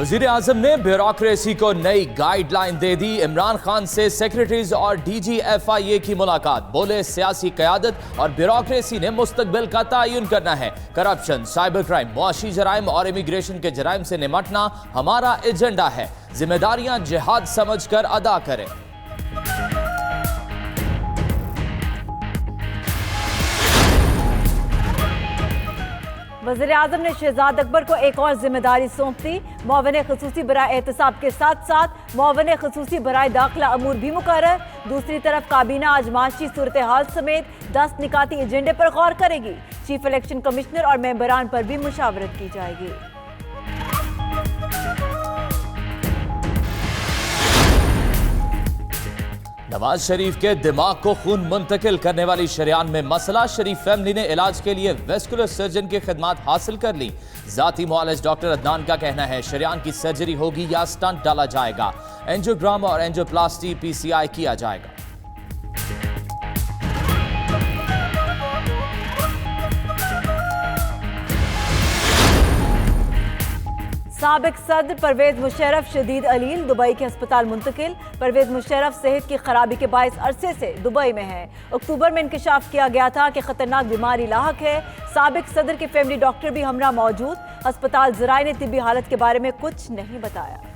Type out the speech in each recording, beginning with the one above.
वजीर आजम ने ब्यूरोक्रेसी को नई गाइडलाइन दे दी। इमरान खान से सेक्रेटरीज और DGFIA की मुलाकात। बोले सियासी क़यादत और ब्यूरोक्रेसी ने मुस्तकबिल का तयन करना है। करप्शन, साइबर क्राइम, मुआशी जराइम और इमिग्रेशन के जराइम से निमटना हमारा एजेंडा है। जिम्मेदारियां जिहाद समझकर अदा करें। वज़ीर आज़म ने शहजाद अकबर को एक और जिम्मेदारी सौंप दी। मुआविन खसूसी बराए एहतसाब के साथ साथ मुआविन खसूसी बराए दाखिला अमूर भी मुकर्रर। दूसरी तरफ काबीना आज माशी सूरत हाल समेत 10 निकाती एजेंडे पर गौर करेगी। चीफ इलेक्शन कमिश्नर और मेंबरान पर भी मुशावरत की जाएगी। नवाज शरीफ के दिमाग को खून मुंतकिल करने वाली शरियान में मसला। शरीफ फैमिली ने इलाज के लिए वेस्कुलर सर्जन की खिदमात हासिल कर ली। जाती मुआलिज डॉक्टर अदनान का कहना है शरियान की सर्जरी होगी या स्टंट डाला जाएगा। एंजियोग्राम और एंजियोप्लास्टी PCI किया जाएगा। साबिक सदर परवेज मुशर्रफ शदीद अलील दुबई के अस्पताल मुंतकिल। परवेज मुशर्रफ सेहत की खराबी के बायस अरसे से दुबई में है। अक्टूबर में इंकशाफ किया गया था कि खतरनाक बीमारी लाहक है। साबिक सदर के फैमिली डॉक्टर भी हमरा मौजूद। अस्पताल ज़राए ने तिब्बी हालत के बारे में कुछ नहीं बताया।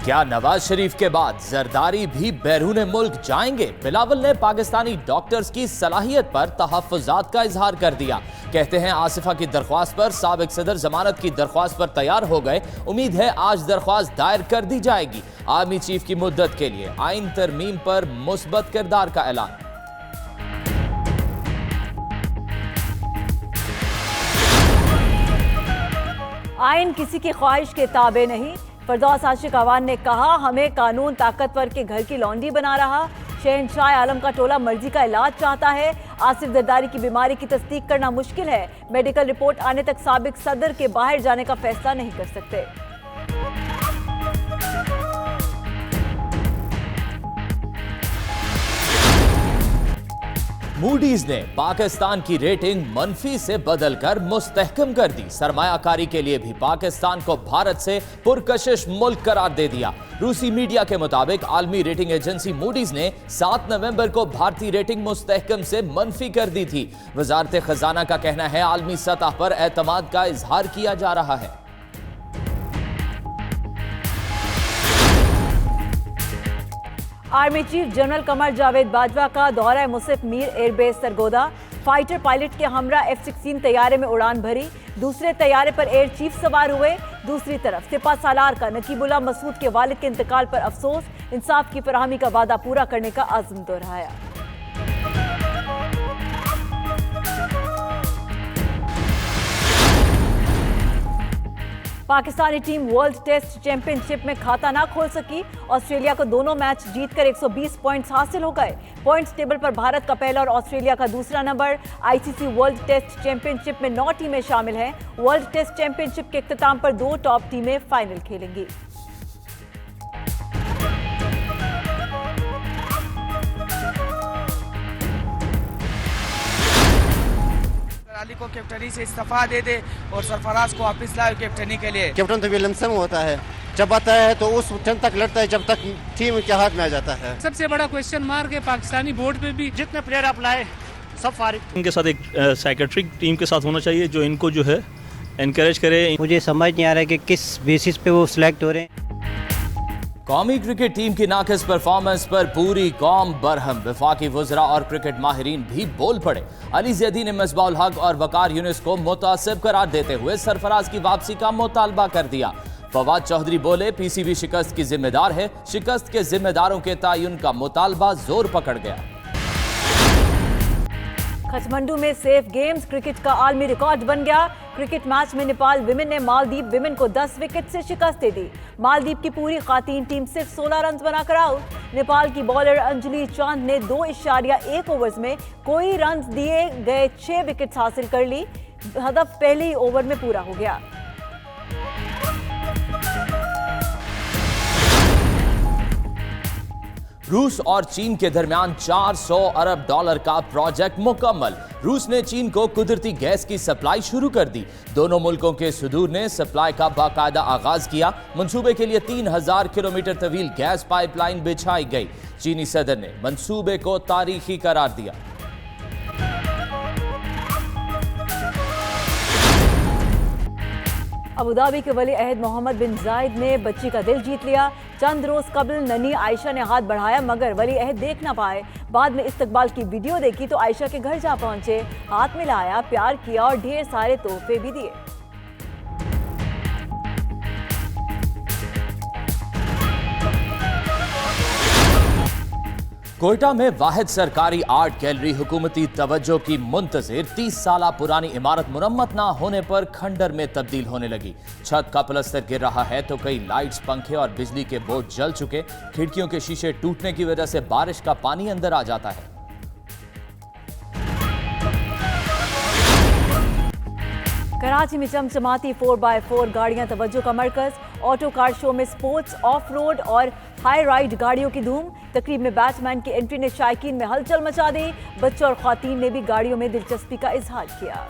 क्या नवाज शरीफ के बाद जरदारी भी बैरून मुल्क जाएंगे? बिलावल ने पाकिस्तानी डॉक्टर्स की सलाहियत पर तहफ्फुजात का इजहार कर दिया। कहते हैं आसिफा की दरख्वास्त पर साबिक सदर जमानत की दरख्वास्त पर तैयार हो गए। उम्मीद है आज दरख्वास्त दायर कर दी जाएगी। आर्मी चीफ की मुद्दत के लिए आइन तरमीम पर मुस्बत किरदार का ऐलान। आइन किसी की ख्वाहिश के ताबे नहीं। फरदौस आशिक अवान ने कहा हमें कानून ताकतवर के घर की लौंडी बना रहा। शहंशाह आलम का टोला मर्जी का इलाज चाहता है। आसिफ जरदारी की बीमारी की तस्दीक करना मुश्किल है। मेडिकल रिपोर्ट आने तक साबिक सदर के बाहर जाने का फैसला नहीं कर सकते। मूडीज ने पाकिस्तान की रेटिंग मनफी से बदलकर मुस्तहकम कर दी। सरमायाकारी के लिए भी पाकिस्तान को भारत से पुरकशिश मुल्क करार दे दिया। रूसी मीडिया के मुताबिक आलमी रेटिंग एजेंसी मूडीज ने 7 नवंबर को भारतीय रेटिंग मुस्तहकम से मनफी कर दी थी। वजारत खजाना का कहना है आलमी सतह पर एतमाद का इजहार किया जा रहा है। Army chief general Qamar Javed Bajwa का दौरा Mushaf Mir airbase Sargodha. Fighter pilot के हमरा F-16 तैयारे में उड़ान भरी। दूसरे तैयारे पर एयर चीफ सवार हुए। दूसरी तरफ सिपा सालार का नकीबुल्ला मसूद के वालिद के इंतकाल पर अफसोस। इंसाफ की फराहमी का वादा पूरा करने का आज़म दोहराया। Pakistani team world test championship में खाता ना खोल सकी। ऑस्ट्रेलिया को दोनों मैच जीतकर 120 पॉइंट्स हासिल हो गए। पॉइंट्स टेबल पर भारत का पहला और ऑस्ट्रेलिया का दूसरा number. ICC world test championship में 9 टीमें शामिल हैं। वर्ल्ड टेस्ट चैंपियनशिप के इख्तिताम पर 2 टॉप टीमें फाइनल खेलेंगी। अली को कैप्टनी से इस्तीफा दे दे और सरफराज को वापस लाए कैप्टनी के लिए। कैप्टन तो विलियमसन होता है, जब आता है तो उस टाइम तक लड़ता है जब तक टीम के हाथ में आ जाता है। सबसे बड़ा क्वेश्चन मार्क है पाकिस्तानी बोर्ड पे भी। जितने प्लेयर आप लाए सब फारिग। इनके साथ एक साइकेट्रिक टीम के साथ होना चाहिए जो इनको जो है एनकरेज करे। मुझे समझ नहीं आ रहा है कि किस बेसिस पे वो सिलेक्ट हो रहे हैं। कौमी क्रिकेट टीम की नाकिस परफॉर्मेंस पर पूरी कौम बरहम। वफाकी वज़रा और क्रिकेट माहिरीन भी बोल पड़े। अली ज़ैदी ने मिसबाहुल हक और वकार यूनिस को मुतासिब करार देते हुए सरफराज की वापसी का मुतालबा कर दिया। फवाद चौधरी बोले PCB शिकस्त की जिम्मेदार है। शिकस्त के जिम्मेदारों के तयन का मुतालबा जोर पकड़ गया। काठमांडू में सेफ गेम्स क्रिकेट का आलमी रिकॉर्ड बन गया। क्रिकेट मैच में नेपाल विमेन ने मालदीव विमेन को 10 विकेट से शिकस्त दे दी। मालदीव की पूरी खातीन टीम सिर्फ 16 रन बनाकर आउट। नेपाल की बॉलर अंजलि चांद ने 2.1 ओवर्स में कोई रन दिए गए 6 विकेट्स हासिल कर ली। हदफ पहले ही ओवर में पूरा हो गया। रूस और चीन के दरमियान 400 अरब डॉलर का प्रोजेक्ट मुकम्मल। रूस ने चीन को कुदरती गैस की सप्लाई शुरू कर दी। दोनों मुल्कों के सदूर ने सप्लाई का बाकायदा आगाज किया। मंसूबे के लिए 3000 किलोमीटर तवील गैस पाइपलाइन बिछाई गई। चीनी सदर ने मंसूबे को तारीखी करार दिया। अबुधाबी के वली अहद मोहम्मद बिन जायद ने बच्ची का दिल जीत लिया। चंद रोज कबल ननी आयशा ने हाथ बढ़ाया मगर वली अहद देख ना पाए। बाद में इस्तकबाल की वीडियो देखी तो आयशा के घर जा पहुंचे, हाथ मिलाया, प्यार किया और ढेर सारे तोहफे भी दिए। कोयटा में वाहिद सरकारी आर्ट गैलरी हुकूमती तवज्जो की मुंतजिर 30 साल पुरानी इमारत मुरम्मत ना होने पर खंडर में तब्दील होने लगी। छत का प्लास्टर गिर रहा है तो कई लाइट्स, पंखे और बिजली के बोर्ड जल चुके। खिड़कियों के शीशे टूटने की वजह से बारिश का पानी अंदर आ जाता है। कराची में चमचमाती 4x4 गाड़ियां तवज्जो का मरकज। ऑटो कार शो में स्पोर्ट्स, ऑफ रोड और हाई राइड गाड़ियों की धूम। तकरीब में बैट्समैन की एंट्री ने शायकीन में हलचल मचा दी। बच्चों और ख्वातीन ने भी गाड़ियों में दिलचस्पी का इजहार किया।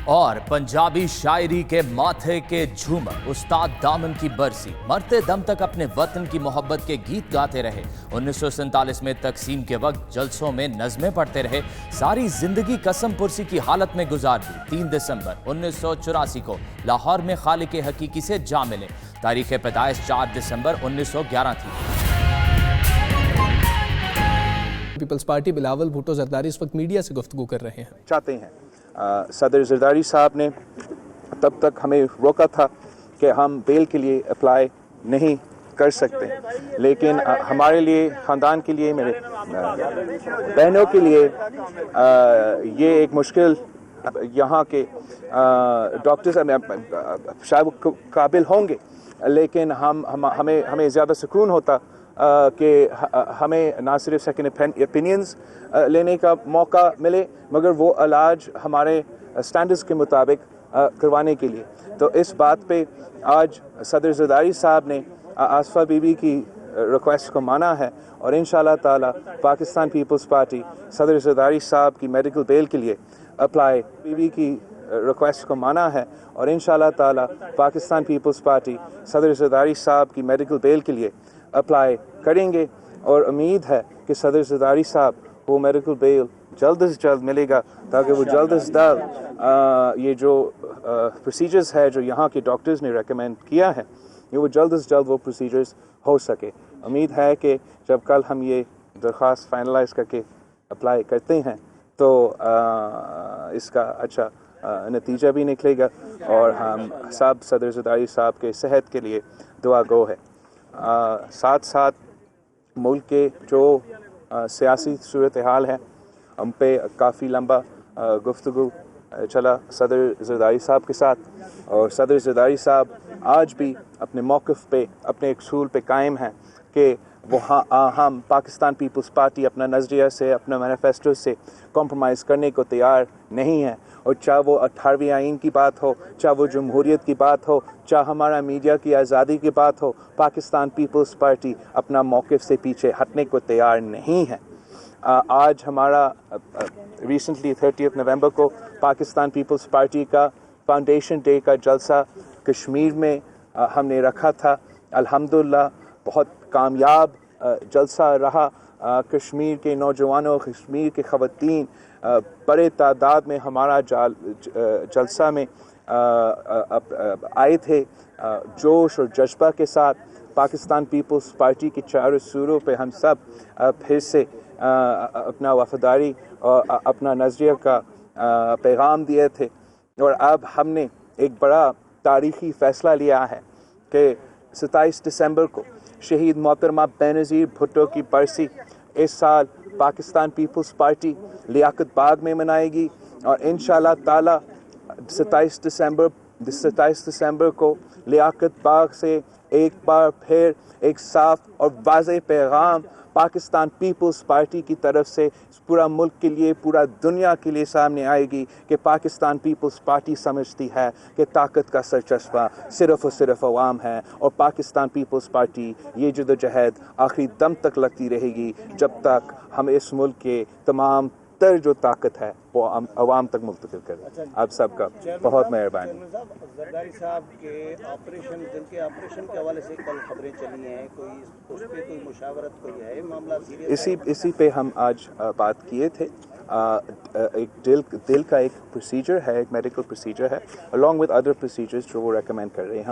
और पंजाबी शायरी के माथे के झूमर उस्ताद दामन की बरसी मरते दम तक अपने वतन की मोहब्बत के गीत गाते रहे। 1947 में तकसीम के वक्त जलसों में नज़में पढ़ते रहे। सारी जिंदगी कसम पुरसी की हालत में गुजार दी। 3 दिसंबर 1984 को लाहौर में खालिक हकीकी से जा मिले। तारीख पैदाइश 4 दिसंबर 1911 थी। पीपल्स पार्टी बिलावल भुट्टो जरदारी इस वक्त मीडिया से गुफ्तगू कर रहे हैं। चाहते हैं सदर जरदारी साहब ने तब तक हमें रोका था कि हम बेल के लिए अप्लाई नहीं कर सकते, लेकिन हमारे लिए, ख़ानदान के लिए, मेरे बहनों के लिए ये एक मुश्किल, यहाँ के डॉक्टर्स शायद काबिल होंगे, लेकिन हमें ज़्यादा सुकून होता कि हमें ना सिर्फ सेकंड ओपिनियंस लेने का मौका मिले मगर वो इलाज हमारे स्टैंडर्ड्स के मुताबिक करवाने के लिए। तो इस बात पे आज सदर जरदारी साहब ने आसफा बीबी की रिक्वेस्ट को माना है और इंशाल्लाह ताला पाकिस्तान पीपल्स पार्टी सदर जरदारी साहब की मेडिकल बेल के लिए अप्लाई, बीबी की रिक्वेस्ट को माना है और इंशाल्लाह ताला पाकिस्तान पीपल्स पार्टी सदर जरदारी साहब की मेडिकल बेल के लिए अप्लाई करेंगे और उम्मीद है कि सदर जरदारी साहब को मेडिकल बेल जल्द से जल्द मिलेगा ताकि वो जल्द से जल्द ये जो प्रोसीजर्स है जो यहाँ के डॉक्टर्स ने रेकमेंड किया है ये वो जल्द से जल्द वो प्रोसीजर्स हो सके। उम्मीद है कि जब कल हम ये दरख्वास्त फाइनलाइज करके अप्लाई करते हैं तो इसका अच्छा नतीजा भी निकलेगा और हम सब सदर जरदारी साहब के सेहत के लिए दुआ गो है। साथ साथ मुल्क के जो सियासी सूरत हाल है हम पे काफ़ी लंबा गुफ्तगू चला सदर जरदारी साहब के साथ और सदर जरदारी साहब आज भी अपने मौक़िफ़ पे, अपने असूल पे कायम हैं कि वो हम पाकिस्तान पीपल्स पार्टी अपना नज़रिया से, अपना मैनिफेस्टो से कॉम्प्रोमाइज़ करने को तैयार नहीं है। और चाहे वो 18वीं आइन की बात हो, चाहे वो जमहूरियत की बात हो, चाहे हमारा मीडिया की आज़ादी की बात हो, पाकिस्तान पीपल्स पार्टी अपना मौक़िफ़ से पीछे हटने को तैयार नहीं है। आज हमारा रिसेंटली 30 नवंबर को पाकिस्तान पीपल्स पार्टी का फाउंडेशन डे का जलसा कश्मीर में हमने रखा था। अल्हम्दुलिल्लाह बहुत कामयाब जलसा रहा। कश्मीर के नौजवानों, कश्मीर के ख़वातीन बड़े तादाद में हमारा जलसा में आए थे। जोश और जज्बा के साथ पाकिस्तान पीपल्स पार्टी के चारों सूरों पे हम सब फिर से अपना वफादारी और अपना नज़रिया का पैगाम दिए थे और अब हमने एक बड़ा तारीख़ी फ़ैसला लिया है कि 27 दिसंबर को शहीद मोहतरमा बेनज़ीर भुट्टो की बरसी इस साल पाकिस्तान पीपल्स पार्टी लियाकत बाग में मनाएगी और इंशाल्लाह ताला 27 दिसंबर 27 दिसंबर को लियाकत बाग से एक बार फिर एक साफ और वाज़ेह पैगाम पाकिस्तान पीपल्स पार्टी की तरफ से पूरा मुल्क के लिए, पूरा दुनिया के लिए सामने आएगी कि पाकिस्तान पीपल्स पार्टी समझती है कि ताकत का सरचश्मा सिर्फ और सिर्फ अवाम है और पाकिस्तान पीपल्स पार्टी ये जदोजहद आखिरी दम तक लगती रहेगी जब तक हम इस मुल्क के तमाम तर जो ताकत है वो अवाम तक मुंतकिल करें। आप सबका बहुत मेहरबानी। जरदारी साहब के ऑपरेशन, दिल के ऑपरेशन के हवाले से कल खबरें चली हैं, कोई उस पर कोई मुशावरत कोई है, मामला सीरियस इसी पे हम आज बात किए थे। एक दिल का एक प्रोसीजर है, एक मेडिकल प्रोसीजर है अलॉन्ग विद अदर प्रोसीजर्स जो वो रेकमेंड कर रहे हैं।